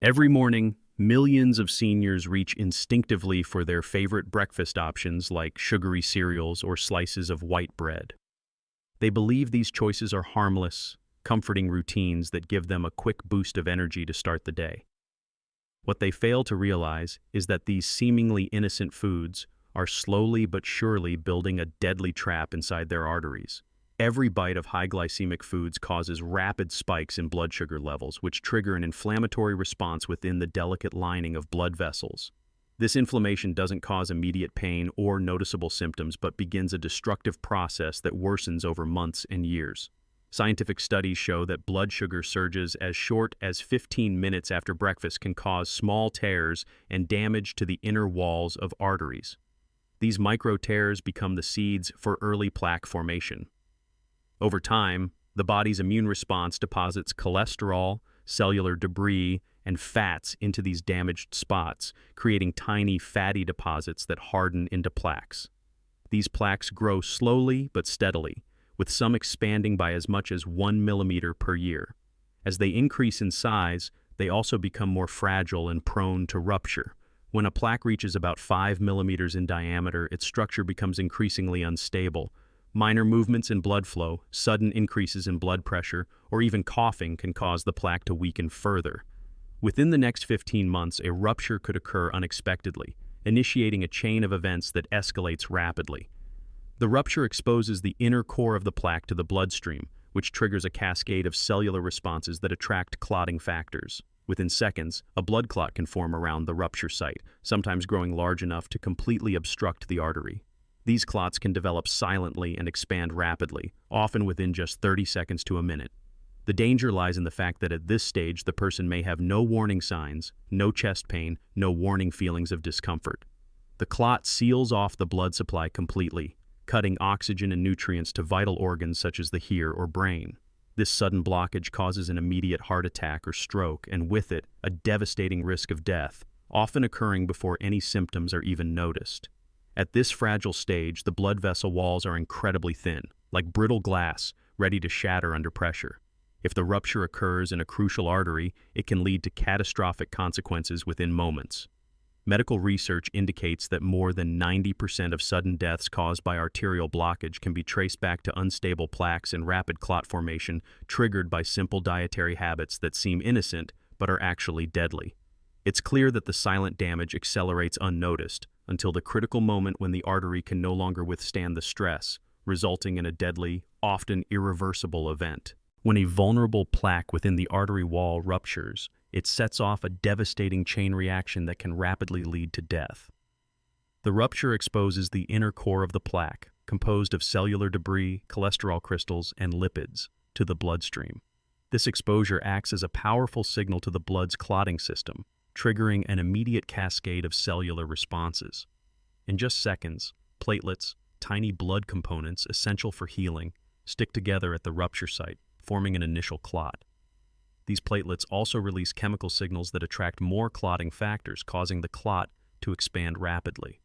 Every morning, millions of seniors reach instinctively for their favorite breakfast options like sugary cereals or slices of white bread. They believe these choices are harmless, comforting routines that give them a quick boost of energy to start the day. What they fail to realize is that these seemingly innocent foods are slowly but surely building a deadly trap inside their arteries. Every bite of high glycemic foods causes rapid spikes in blood sugar levels, which trigger an inflammatory response within the delicate lining of blood vessels. This inflammation doesn't cause immediate pain or noticeable symptoms, but begins a destructive process that worsens over months and years. Scientific studies show that blood sugar surges as short as 15 minutes after breakfast can cause small tears and damage to the inner walls of arteries. These micro tears become the seeds for early plaque formation. Over time, the body's immune response deposits cholesterol, cellular debris, and fats into these damaged spots, creating tiny fatty deposits that harden into plaques. These plaques grow slowly but steadily, with some expanding by as much as 1 millimeter per year. As they increase in size, they also become more fragile and prone to rupture. When a plaque reaches about 5 millimeters in diameter, its structure becomes increasingly unstable. Minor movements in blood flow, sudden increases in blood pressure, or even coughing can cause the plaque to weaken further. Within the next 15 months, a rupture could occur unexpectedly, initiating a chain of events that escalates rapidly. The rupture exposes the inner core of the plaque to the bloodstream, which triggers a cascade of cellular responses that attract clotting factors. Within seconds, a blood clot can form around the rupture site, sometimes growing large enough to completely obstruct the artery. These clots can develop silently and expand rapidly, often within just 30 seconds to a minute. The danger lies in the fact that at this stage the person may have no warning signs, no chest pain, no warning feelings of discomfort. The clot seals off the blood supply completely, cutting oxygen and nutrients to vital organs such as the ear or brain. This sudden blockage causes an immediate heart attack or stroke, and with it, a devastating risk of death, often occurring before any symptoms are even noticed. At this fragile stage, the blood vessel walls are incredibly thin, like brittle glass, ready to shatter under pressure. If the rupture occurs in a crucial artery, it can lead to catastrophic consequences within moments. Medical research indicates that more than 90% of sudden deaths caused by arterial blockage can be traced back to unstable plaques and rapid clot formation triggered by simple dietary habits that seem innocent but are actually deadly. It's clear that the silent damage accelerates unnoticed until the critical moment when the artery can no longer withstand the stress, resulting in a deadly, often irreversible event. When a vulnerable plaque within the artery wall ruptures, it sets off a devastating chain reaction that can rapidly lead to death. The rupture exposes the inner core of the plaque, composed of cellular debris, cholesterol crystals, and lipids, to the bloodstream. This exposure acts as a powerful signal to the blood's clotting system, triggering an immediate cascade of cellular responses. In just seconds, platelets, tiny blood components essential for healing, stick together at the rupture site, forming an initial clot. These platelets also release chemical signals that attract more clotting factors, causing the clot to expand rapidly.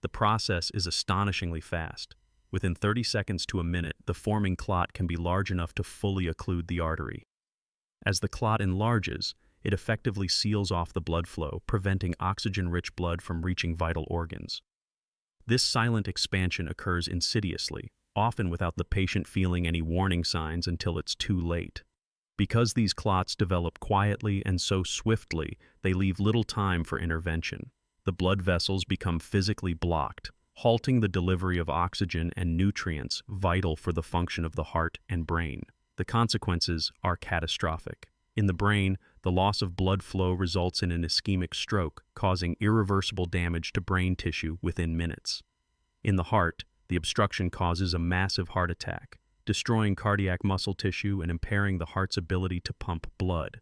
The process is astonishingly fast. Within 30 seconds to a minute, the forming clot can be large enough to fully occlude the artery. As the clot enlarges, it effectively seals off the blood flow, preventing oxygen-rich blood from reaching vital organs. This silent expansion occurs insidiously, often without the patient feeling any warning signs until it's too late. Because these clots develop quietly and so swiftly, they leave little time for intervention. The blood vessels become physically blocked, halting the delivery of oxygen and nutrients vital for the function of the heart and brain. The consequences are catastrophic. In the brain, the loss of blood flow results in an ischemic stroke, causing irreversible damage to brain tissue within minutes. In the heart, the obstruction causes a massive heart attack, destroying cardiac muscle tissue and impairing the heart's ability to pump blood.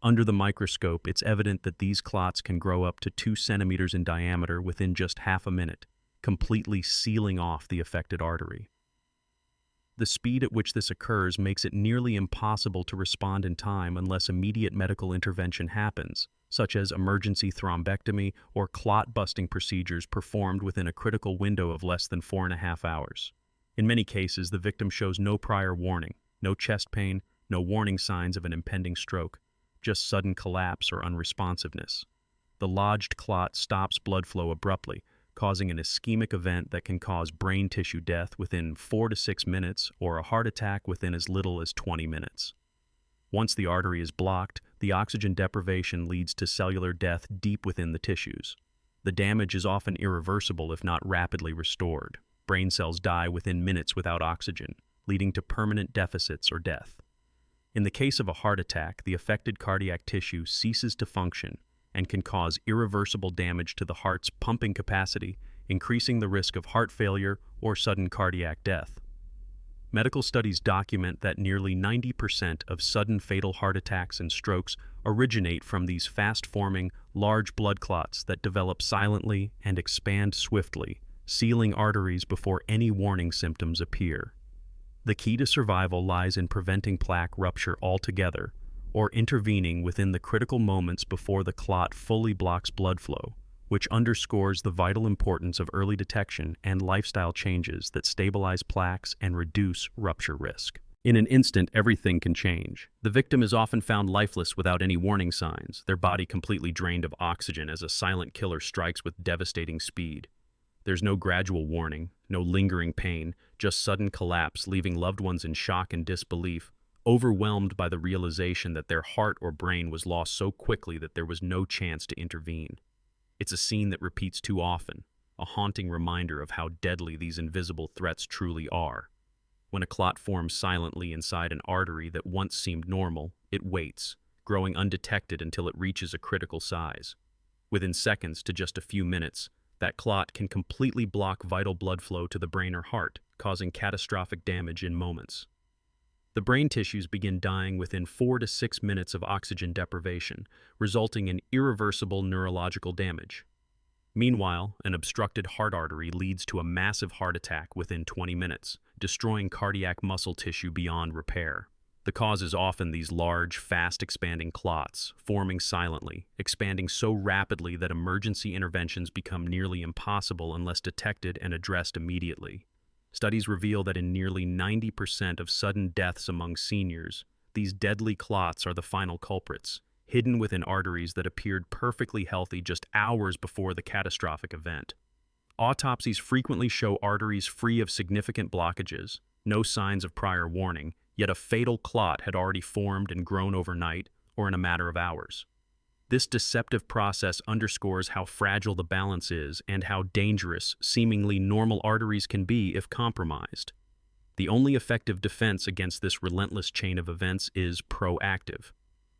Under the microscope, it's evident that these clots can grow up to 2 centimeters in diameter within just half a minute, completely sealing off the affected artery. The speed at which this occurs makes it nearly impossible to respond in time unless immediate medical intervention happens, such as emergency thrombectomy or clot-busting procedures performed within a critical window of less than 4.5 hours. In many cases, the victim shows no prior warning, no chest pain, no warning signs of an impending stroke. just sudden collapse or unresponsiveness. The lodged clot stops blood flow abruptly, causing an ischemic event that can cause brain tissue death within 4 to 6 minutes or a heart attack within as little as 20 minutes. Once the artery is blocked, the oxygen deprivation leads to cellular death deep within the tissues. The damage is often irreversible if not rapidly restored. Brain cells die within minutes without oxygen, leading to permanent deficits or death. In the case of a heart attack, the affected cardiac tissue ceases to function and can cause irreversible damage to the heart's pumping capacity, increasing the risk of heart failure or sudden cardiac death. Medical studies document that nearly 90% of sudden fatal heart attacks and strokes originate from these fast-forming, large blood clots that develop silently and expand swiftly, sealing arteries before any warning symptoms appear. The key to survival lies in preventing plaque rupture altogether, or intervening within the critical moments before the clot fully blocks blood flow, which underscores the vital importance of early detection and lifestyle changes that stabilize plaques and reduce rupture risk. In an instant, everything can change. The victim is often found lifeless without any warning signs, their body completely drained of oxygen as a silent killer strikes with devastating speed. There's no gradual warning, no lingering pain, just sudden collapse, leaving loved ones in shock and disbelief, overwhelmed by the realization that their heart or brain was lost so quickly that there was no chance to intervene. It's a scene that repeats too often, a haunting reminder of how deadly these invisible threats truly are. When a clot forms silently inside an artery that once seemed normal, it waits, growing undetected until it reaches a critical size. Within seconds to just a few minutes, that clot can completely block vital blood flow to the brain or heart, causing catastrophic damage in moments. The brain tissues begin dying within 4 to 6 minutes of oxygen deprivation, resulting in irreversible neurological damage. Meanwhile, an obstructed heart artery leads to a massive heart attack within 20 minutes, destroying cardiac muscle tissue beyond repair. The cause is often these large, fast-expanding clots, forming silently, expanding so rapidly that emergency interventions become nearly impossible unless detected and addressed immediately. Studies reveal that in nearly 90% of sudden deaths among seniors, these deadly clots are the final culprits, hidden within arteries that appeared perfectly healthy just hours before the catastrophic event. Autopsies frequently show arteries free of significant blockages, no signs of prior warning, yet a fatal clot had already formed and grown overnight or in a matter of hours. This deceptive process underscores how fragile the balance is and how dangerous seemingly normal arteries can be if compromised. The only effective defense against this relentless chain of events is proactive.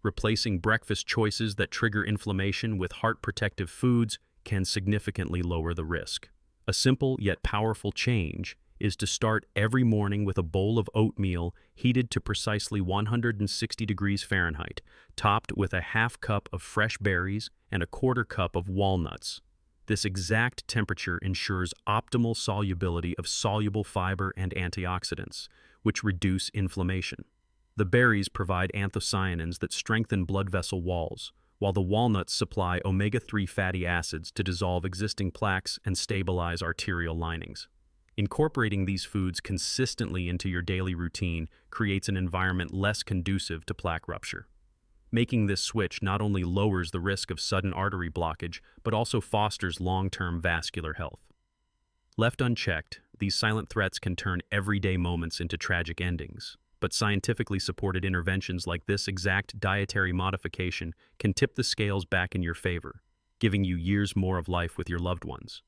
Replacing breakfast choices that trigger inflammation with heart-protective foods can significantly lower the risk. A simple yet powerful change is to start every morning with a bowl of oatmeal heated to precisely 160 degrees Fahrenheit, topped with a half cup of fresh berries and a quarter cup of walnuts. This exact temperature ensures optimal solubility of soluble fiber and antioxidants, which reduce inflammation. The berries provide anthocyanins that strengthen blood vessel walls, while the walnuts supply omega-3 fatty acids to dissolve existing plaques and stabilize arterial linings. Incorporating these foods consistently into your daily routine creates an environment less conducive to plaque rupture. Making this switch not only lowers the risk of sudden artery blockage, but also fosters long-term vascular health. Left unchecked, these silent threats can turn everyday moments into tragic endings, but scientifically supported interventions like this exact dietary modification can tip the scales back in your favor, giving you years more of life with your loved ones.